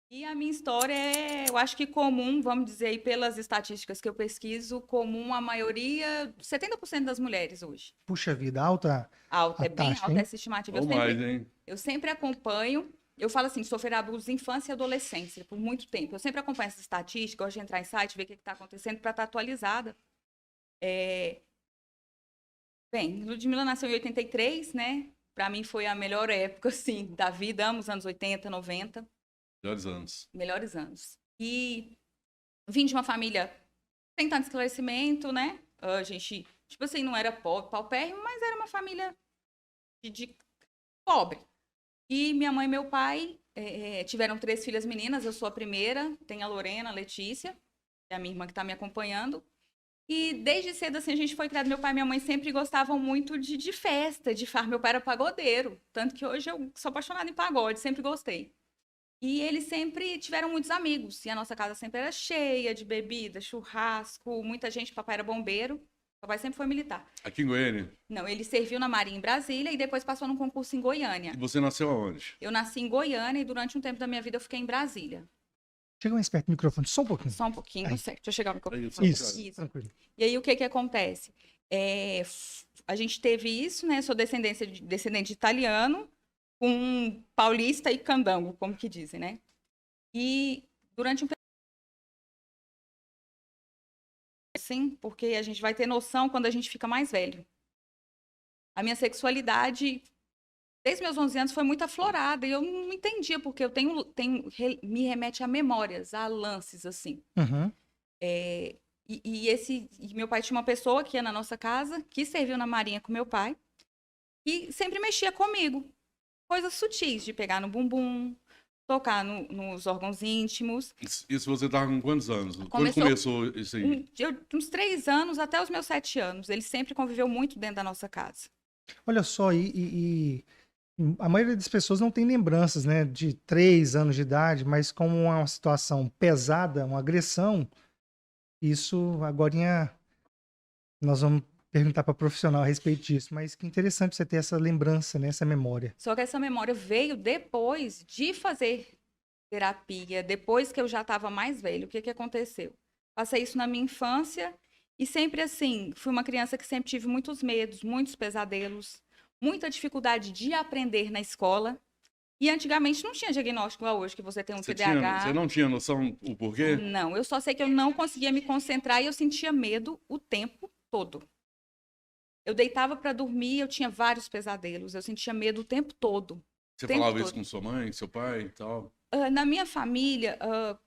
E a minha história eu acho que comum, vamos dizer aí pelas estatísticas que eu pesquiso, comum a maioria, 70% das mulheres hoje. Puxa vida, alta Alta, a é bem taxa, alta hein? essa estimativa. Ou mais, hein? Eu sempre acompanho, eu falo assim, sofrer abuso de infância e adolescência por muito tempo. Eu sempre acompanho essa estatística, gosto de entrar em site, ver o que está acontecendo para estar atualizada. É, Bem, Ludmilla nasceu em 83, né? Para mim foi a melhor época, assim, da vida. Amo os anos 80, 90, Melhores anos. melhores anos. E vim de uma família sem tanto esclarecimento, né? A gente, tipo assim, não era pobre, paupérrimo, mas era uma família de pobre. E minha mãe e meu pai tiveram 3 filhas meninas, eu sou a primeira, tem a Lorena, a Letícia, que é a minha irmã que está me acompanhando. E desde cedo, assim, a gente foi criado. Meu pai e minha mãe sempre gostavam muito de festa, de farra. Meu pai era pagodeiro, tanto que hoje eu sou apaixonada em pagode, sempre gostei. E eles sempre tiveram muitos amigos, e a nossa casa sempre era cheia de bebida, churrasco, muita gente. Papai era bombeiro, papai sempre foi militar. Aqui em Goiânia. Não, ele serviu na Marinha em Brasília e depois passou num concurso em E Goiânia. você nasceu aonde? Eu nasci em Goiânia e durante um tempo da minha vida eu fiquei em Brasília. Chega mais perto do microfone, só um pouquinho. Só um pouquinho, Aí. certo. Deixa eu chegar no microfone. Isso, Isso. tranquilo. E aí, o que que acontece? A gente teve isso, né? Sou descendente de italiano, com paulista e candango, como que dizem, né? E durante um tempo, sim, porque a gente vai ter noção quando a gente fica mais velho. A minha sexualidade, desde meus 11 anos, foi muito aflorada, e eu não entendia, porque me remete a memórias, a lances, assim. Uhum. E meu pai tinha uma pessoa que ia na nossa casa, que serviu na Marinha com meu pai, e sempre mexia comigo. Coisas sutis, de pegar no bumbum, tocar nos órgãos íntimos. Isso você tava com quantos anos? Quando Começou começou isso aí? uns 3 anos até os meus 7 anos. Ele sempre conviveu muito dentro da nossa casa. Olha só, a maioria das pessoas não tem lembranças, né, de 3 anos de idade, mas como é uma situação pesada, uma agressão, isso agora nós vamos perguntar para profissional a respeito disso. Mas que interessante você ter essa lembrança, né, essa memória. Só que essa memória veio depois de fazer terapia, depois que eu já estava mais velho. O que que aconteceu? Passei isso na minha infância e sempre assim, fui uma criança que sempre tive muitos medos, muitos pesadelos, muita dificuldade de aprender na escola. E antigamente não tinha diagnóstico igual hoje, que você tem um Você TDAH. não tinha noção o porquê? Não, eu só sei que eu não conseguia me concentrar e eu sentia medo o tempo todo. Eu deitava para dormir, eu tinha vários pesadelos, eu sentia medo o tempo todo. Você O tempo falava isso todo. com sua mãe, seu pai e tal? Na minha família,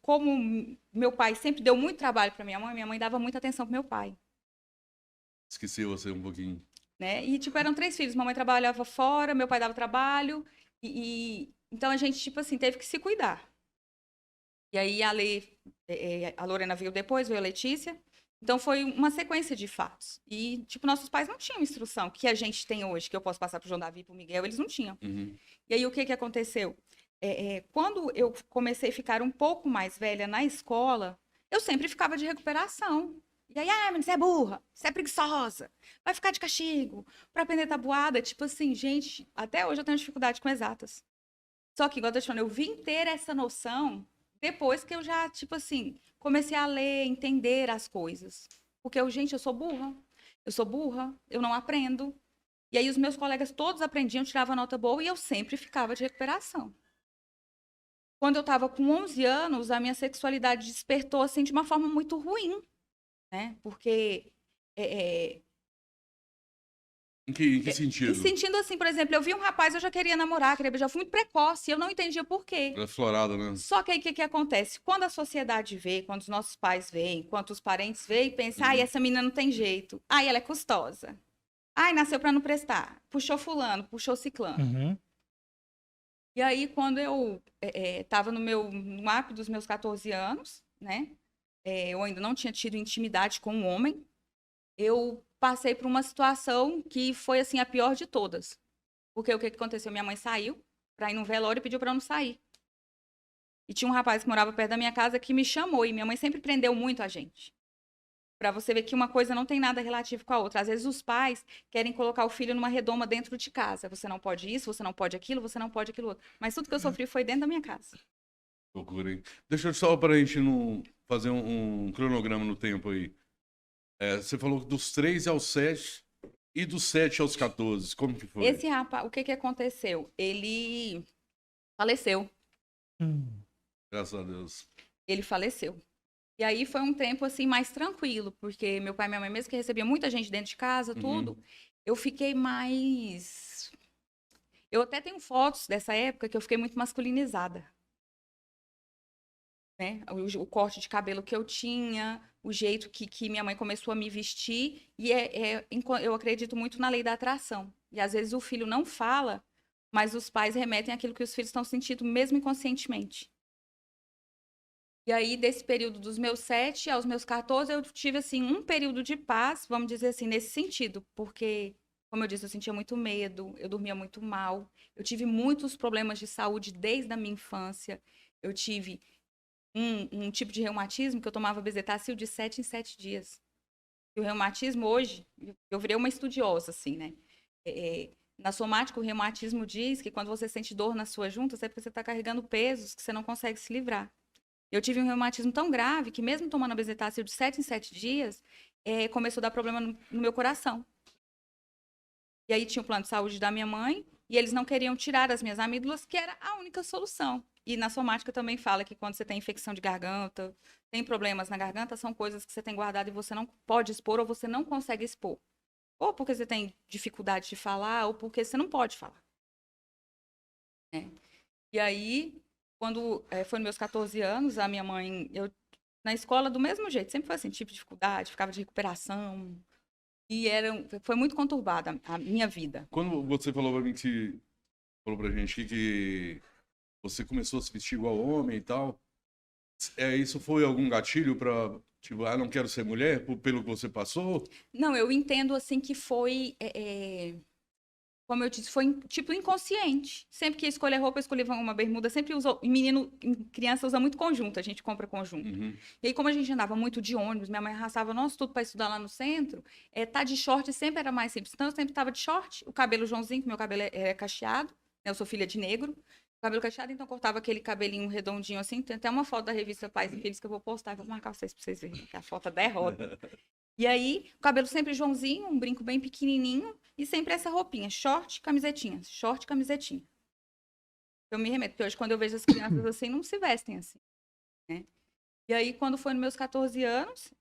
como meu pai sempre deu muito trabalho para minha mãe dava muita atenção para meu pai, Esqueci você um pouquinho. né? E tipo, eram 3 filhos, mamãe trabalhava fora, meu pai dava trabalho então a gente tipo assim teve que se cuidar. E aí a Lorena veio depois, veio a Letícia. Então foi uma sequência de fatos. E tipo, nossos pais não tinham instrução que a gente tem hoje, que eu posso passar pro João Davi e pro Miguel, eles não tinham. Uhum. E aí o que que aconteceu? Quando eu comecei a ficar um pouco mais velha na escola, eu sempre ficava de recuperação. E aí, mas você é burra, você é preguiçosa, vai ficar de castigo, para aprender tabuada. Tipo assim, gente, até hoje eu tenho dificuldade com exatas. Só que, igual eu tô te falando, eu vim ter essa noção depois que eu já, tipo assim, comecei a ler, entender as coisas. Porque gente, eu sou burra, eu não aprendo. E aí os meus colegas todos aprendiam, tiravam nota boa e eu sempre ficava de recuperação. Quando eu estava com 11 anos, a minha sexualidade despertou assim de uma forma muito ruim, né? Porque Em que e sentido? sentindo assim, por exemplo, eu vi um rapaz, eu já queria namorar, queria beijar, eu fui muito precoce, e eu não entendia por quê. Era florada, né? Só que aí o que que acontece? Quando a sociedade vê, quando os nossos pais veem, quando os parentes veem, pensam, ai, essa menina não tem jeito. Ai, ela é custosa. Ai, nasceu para não prestar. Puxou fulano, puxou ciclano. Uhum. E aí, quando eu estava no ápice dos meus 14 anos, né? Eu ainda não tinha tido intimidade com um homem. Eu passei por uma situação que foi, assim, a pior de todas. Porque o que que aconteceu? Minha mãe saiu para ir num velório e pediu para eu não sair. E tinha um rapaz que morava perto da minha casa que me chamou. E minha mãe sempre prendeu muito a gente. Para você ver que uma coisa não tem nada relativo com a outra. Às vezes os pais querem colocar o filho numa redoma dentro de casa. Você não pode isso, você não pode aquilo, você não pode aquilo outro. Mas tudo que eu sofri foi dentro da minha casa. Loucura, hein? Deixa eu só para a gente não fazer um cronograma no tempo aí. Você falou dos 3 aos 7 e dos 7 aos 14. Como que foi? Esse rapaz, o que que aconteceu? Ele faleceu. Graças a Deus. Ele faleceu. E aí foi um tempo assim mais tranquilo, porque meu pai e minha mãe, mesmo que recebia muita gente dentro de casa, tudo, eu fiquei mais. Eu até tenho fotos dessa época que eu fiquei muito masculinizada. Né? O corte de cabelo que eu tinha, o jeito que minha mãe começou a me vestir, e eu acredito muito na lei da atração. E às vezes o filho não fala, mas os pais remetem àquilo que os filhos estão sentindo, mesmo inconscientemente. E aí, desse período dos meus 7 aos meus 14, eu tive, assim, um período de paz, vamos dizer assim, nesse sentido. Porque, como eu disse, eu sentia muito medo, eu dormia muito mal. Eu tive muitos problemas de saúde desde a minha infância. Eu tive um tipo de reumatismo que eu tomava bezetacil de 7 em 7 dias. E o reumatismo, hoje, eu virei uma estudiosa, assim, né? Na somática, o reumatismo diz que quando você sente dor nas suas juntas, é porque você está carregando pesos que você não consegue se livrar. Eu tive um reumatismo tão grave que mesmo tomando a bezetacil de 7 em 7 dias, começou a dar problema no meu coração. E aí tinha o plano de saúde da minha mãe, e eles não queriam tirar as minhas amígdalas, que era a única solução. E na somática também fala que quando você tem infecção de garganta, tem problemas na garganta, são coisas que você tem guardado e você não pode expor ou você não consegue expor. Ou porque você tem dificuldade de falar, ou porque você não pode falar. E aí, quando foi nos meus 14 anos, a minha mãe, na escola do mesmo jeito, sempre foi assim, tipo de dificuldade, ficava de recuperação. E foi muito conturbada a minha vida. Quando você falou pra mim falou pra gente que você começou a se vestir igual homem e tal, isso foi algum gatilho pra, tipo, não quero ser mulher, pelo que você passou? Não, eu entendo assim que foi, como eu disse, foi tipo inconsciente. Sempre que ia escolher roupa, eu escolhia uma bermuda, sempre usou, criança usa muito conjunto, a gente compra conjunto. E aí, como a gente andava muito de ônibus, minha mãe arrastava nós tudo para estudar lá no centro, tá de short sempre era mais simples. Então, eu sempre tava de short, o cabelo Joãozinho, que meu cabelo é cacheado, né? Eu sou filha de negro. Cabelo cacheado, então cortava aquele cabelinho redondinho assim. Tem até uma foto da revista Pais e Filhos que eu vou postar, vou marcar vocês pra vocês verem, que a foto é derrota. E aí, o cabelo sempre Joãozinho, um brinco bem pequenininho e sempre essa roupinha, short, camisetinha, short, camisetinha. Eu me remeto, porque hoje quando eu vejo as crianças assim, não se vestem assim, né? E aí, quando foi nos meus 14 anos,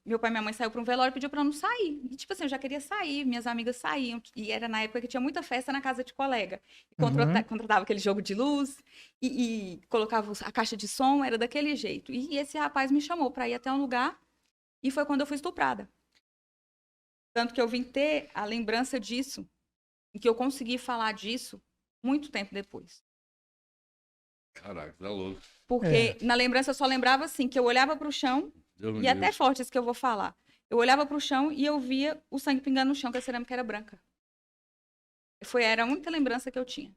meu pai e minha mãe saiu para um velório e pediu para eu não sair. E, tipo assim, eu já queria sair, minhas amigas saíam. E era na época que tinha muita festa na casa de colega. E contratava aquele jogo de luz e colocava a caixa de som, era daquele jeito. E esse rapaz me chamou para ir até um lugar e foi quando eu fui estuprada. Tanto que eu vim ter a lembrança disso, e que eu consegui falar disso muito tempo depois. Caraca, tá louco. Porque na lembrança eu só lembrava assim, que eu olhava para o chão, e até forte isso que eu vou falar. Eu olhava para o chão e eu via o sangue pingando no chão, que a cerâmica era branca. Era a única lembrança que eu tinha.